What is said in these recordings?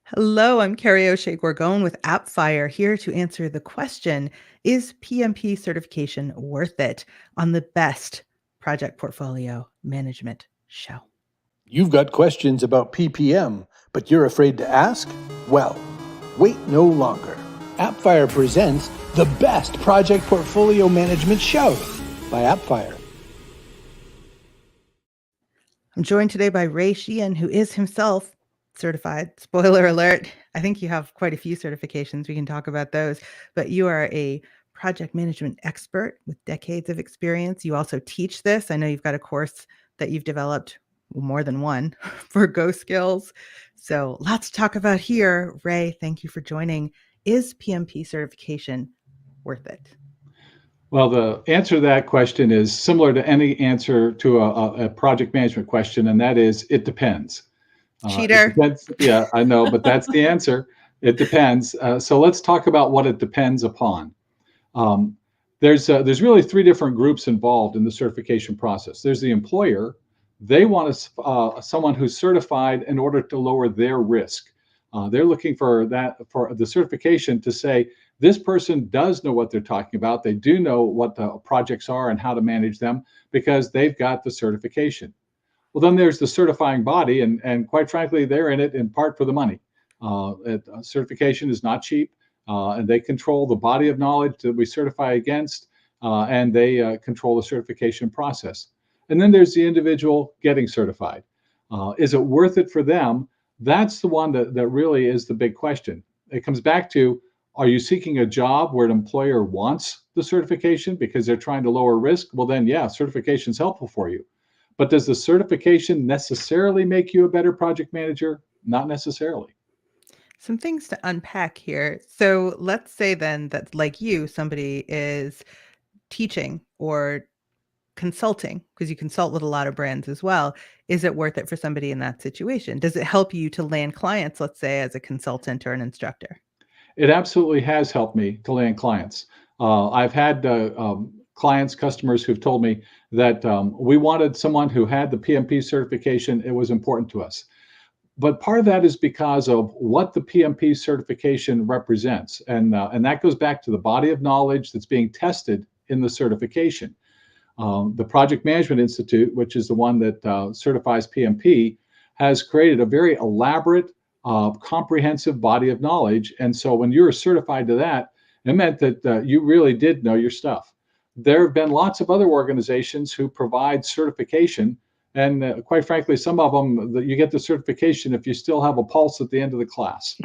Hello, I'm Kerry O'Shea Gorgone with Appfire, here to answer the question, is PMP certification worth it, on the best project portfolio management show? You've got questions about PPM, but you're afraid to ask? Well, wait no longer. Appfire presents the best project portfolio management show by Appfire. I'm joined today by Sheen, who is himself certified. Spoiler alert, I think you have quite a few certifications. We can talk about those, but you are a project management expert with decades of experience. You also teach this. I know you've got a course that you've developed, more than one, for Go Skills. So lots to talk about here. Ray, thank you for joining. Is PMP certification worth it? Well, the answer to that question is similar to any answer to a project management question, and that is it depends. Cheater. It depends. Yeah, I know, but that's the answer. It depends. So let's talk about what it depends upon. There's really three different groups involved in the certification process. There's the employer. They want someone who's certified in order to lower their risk. They're looking for the certification to say this person does know what they're talking about. They do know what the projects are and how to manage them because they've got the certification. Well, then there's the certifying body, and quite frankly, they're in it in part for the money. Certification is not cheap, and they control the body of knowledge that we certify against, and they control the certification process. And then there's the individual getting certified. Is it worth it for them? That's the one that really is the big question. It comes back to, are you seeking a job where an employer wants the certification because they're trying to lower risk? Well, then, yeah, certification is helpful for you. But does the certification necessarily make you a better project manager? Not necessarily. Some things to unpack here. So let's say then that, like you, somebody is teaching or consulting, because you consult with a lot of brands as well. Is it worth it for somebody in that situation? Does it help you to land clients, let's say, as a consultant or an instructor? It absolutely has helped me to land clients. I've had clients, customers who've told me that we wanted someone who had the PMP certification. It was important to us. But part of that is because of what the PMP certification represents. And that goes back to the body of knowledge that's being tested in the certification. The Project Management Institute, which is the one that certifies PMP, has created a very elaborate, comprehensive body of knowledge. And so when you're certified to that, it meant that you really did know your stuff. There have been lots of other organizations who provide certification. And quite frankly, some of them, you get the certification if you still have a pulse at the end of the class.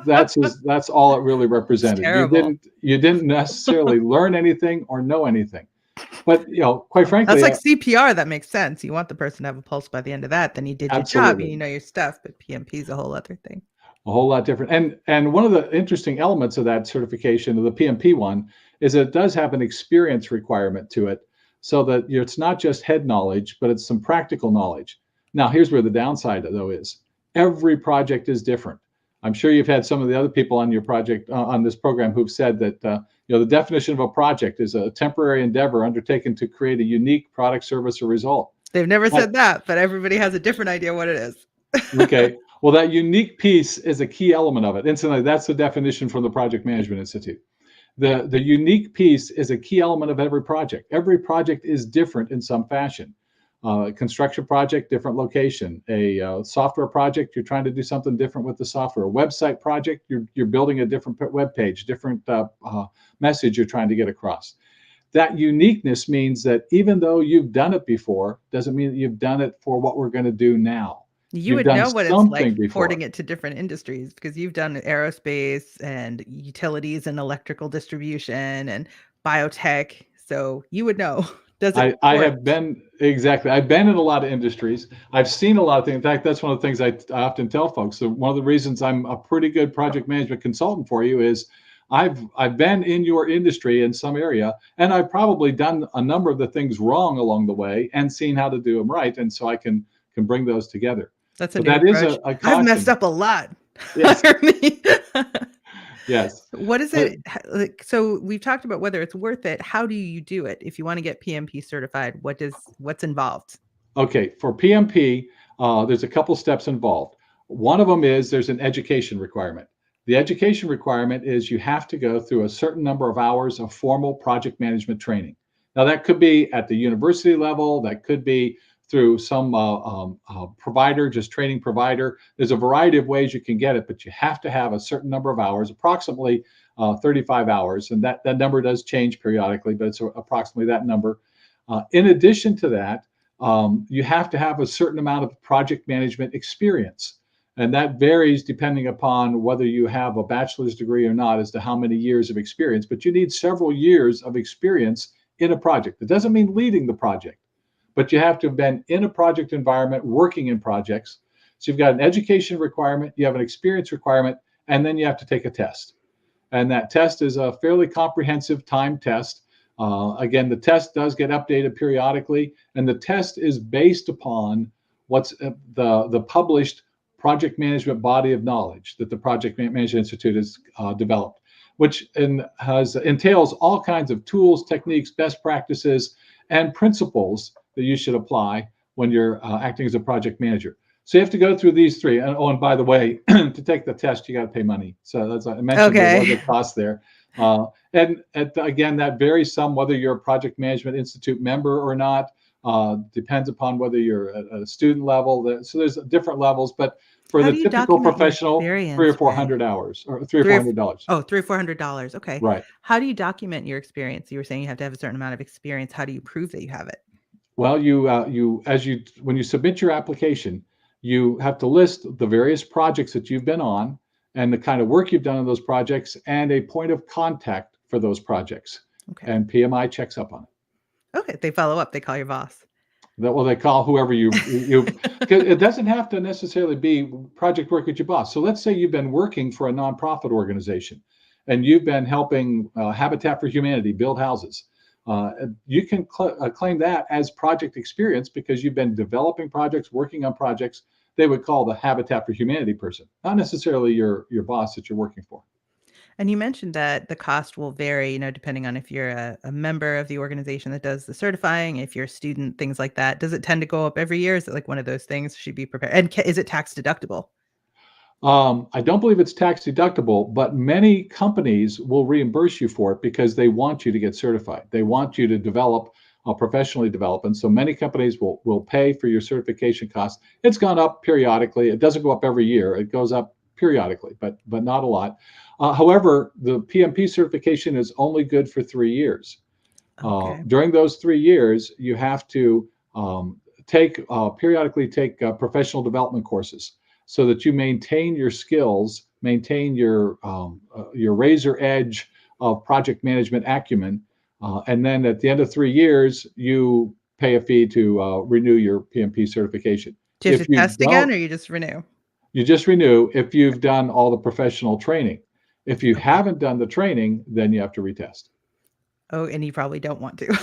That's all it really represented. You didn't necessarily learn anything or know anything. But quite frankly, that's like CPR. That makes sense. You want the person to have a pulse by the end of that. Then you did your job and you know your stuff. But PMP is a whole other thing. A whole lot different. And one of the interesting elements of that certification, of the PMP one, is it does have an experience requirement to it, so that it's not just head knowledge, but it's some practical knowledge. Now, here's where the downside, though, is every project is different. I'm sure you've had some of the other people on your project, on this program, who've said that the definition of a project is a temporary endeavor undertaken to create a unique product, service, or result. They've never said that, but everybody has a different idea what it is. Okay. Well, that unique piece is a key element of it. Incidentally, that's the definition from the Project Management Institute. The unique piece is a key element of every project. Every project is different in some fashion. A construction project, different location. A software project, you're trying to do something different with the software. A website project, you're building a different web page, different message you're trying to get across. That uniqueness means that even though you've done it before, doesn't mean that you've done it for what we're going to do now. You would know what it's like porting it to different industries, because you've done aerospace and utilities and electrical distribution and biotech. So you would know. I have been, exactly. I've been in a lot of industries. I've seen a lot of things. In fact, that's one of the things I often tell folks. So one of the reasons I'm a pretty good project management consultant for you is I've been in your industry in some area, and I've probably done a number of the things wrong along the way and seen how to do them right. And so I can bring those together. That's a new approach. I've messed up a lot. Yes. Yes. What is it like? So we've talked about whether it's worth it. How do you do it? If you want to get PMP certified, what's involved? Okay. For PMP, there's a couple steps involved. One of them is there's an education requirement. The education requirement is you have to go through a certain number of hours of formal project management training. Now, that could be at the university level, that could be through some provider, just training provider. There's a variety of ways you can get it, but you have to have a certain number of hours, approximately 35 hours. And that number does change periodically, but it's approximately that number. In addition to that, you have to have a certain amount of project management experience. And that varies depending upon whether you have a bachelor's degree or not as to how many years of experience, but you need several years of experience in a project. It doesn't mean leading the project, but you have to have been in a project environment, working in projects. So you've got an education requirement, you have an experience requirement, and then you have to take a test. And that test is a fairly comprehensive timed test. Again, the test does get updated periodically, and the test is based upon what's the published project management body of knowledge that the Project Management Institute has developed, which entails all kinds of tools, techniques, best practices, and principles that you should apply when you're acting as a project manager. So you have to go through these three. And, and by the way, to take the test, you got to pay money. So that's I mentioned there was a cost there. Again, that varies some whether you're a Project Management Institute member or not. Depends upon whether you're at a student level. So there's different levels, but for the typical professional, $300 or $400 hours, or $300 or $400. Oh, $300 or $400. Okay. Right. How do you document your experience? You were saying you have to have a certain amount of experience. How do you prove that you have it? Well, when you submit your application, you have to list the various projects that you've been on and the kind of work you've done on those projects and a point of contact for those projects. Okay. And PMI checks up on it. Okay. They follow up. They call your boss. Well, they call whoever you it doesn't have to necessarily be project work with your boss. So let's say you've been working for a nonprofit organization and you've been helping Habitat for Humanity build houses. You can claim that as project experience because you've been developing projects, working on projects. They would call the Habitat for Humanity person, not necessarily your boss that you're working for. And you mentioned that the cost will vary, depending on if you're a member of the organization that does the certifying, if you're a student, things like that. Does it tend to go up every year? Is it like one of those things? Should be prepared. And is it tax deductible? I don't believe it's tax deductible, but many companies will reimburse you for it because they want you to get certified. They want you to develop, professionally develop. And so many companies will pay for your certification costs. It's gone up periodically. It doesn't go up every year. It goes up periodically, but not a lot. However, the PMP certification is only good for 3 years. Okay. During those 3 years, you have to periodically take professional development courses so that you maintain your skills, maintain your razor edge of project management acumen, and then at the end of 3 years, you pay a fee to renew your PMP certification. Do you have to test again, or you just renew? You just renew if you've done all the professional training. If you haven't done the training, then you have to retest. Oh, and you probably don't want to.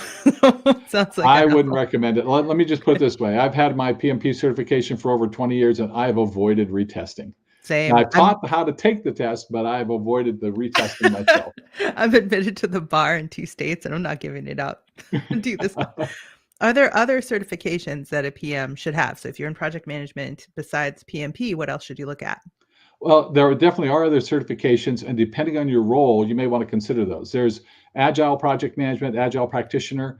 Sounds like I wouldn't recommend it. Let me just put it this way. I've had my PMP certification for over 20 years, and I've avoided retesting. Same. Now, I've taught how to take the test, but I've avoided the retesting myself. I'm admitted to the bar in 2 states, and I'm not giving it up. Do this. Are there other certifications that a PM should have? So if you're in project management, besides PMP, what else should you look at? Well, there definitely are other certifications, and depending on your role, you may want to consider those. There's Agile Project Management, Agile Practitioner.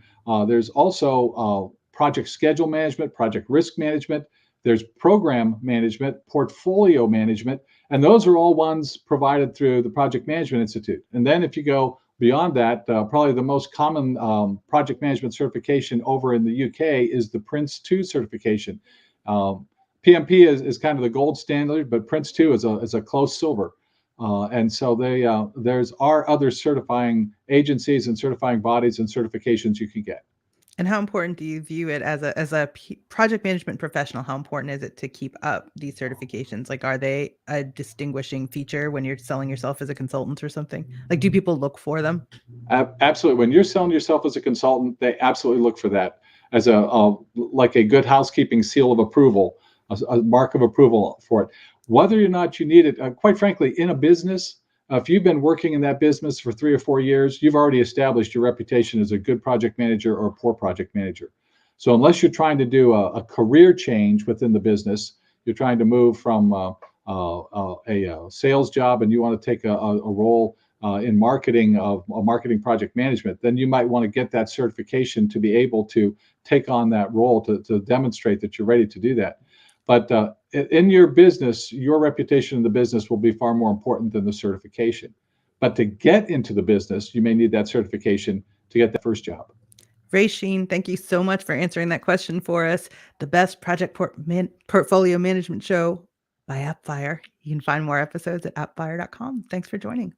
There's also Project Schedule Management, Project Risk Management. There's Program Management, Portfolio Management, and those are all ones provided through the Project Management Institute. And then if you go beyond that, probably the most common project management certification over in the UK is the Prince 2 certification. PMP is kind of the gold standard, but Prince 2 is a close silver. And so there's other certifying agencies and certifying bodies and certifications you can get. And how important do you view it as a project management professional? How important is it to keep up these certifications? Like, are they a distinguishing feature when you're selling yourself as a consultant or something? Like, do people look for them? Absolutely. When you're selling yourself as a consultant, they absolutely look for that as like a good housekeeping seal of approval, a mark of approval for it. Whether or not you need it, quite frankly, in a business, if you've been working in that business for 3 or 4 years, you've already established your reputation as a good project manager or a poor project manager. So unless you're trying to do a career change within the business, you're trying to move from a sales job and you want to take a role in marketing of marketing project management, then you might want to get that certification to be able to take on that role to demonstrate that you're ready to do that. But in your business, your reputation in the business will be far more important than the certification. But to get into the business, you may need that certification to get that first job. Ray Sheen, thank you so much for answering that question for us. The best project portfolio management show by Appfire. You can find more episodes at appfire.com. Thanks for joining.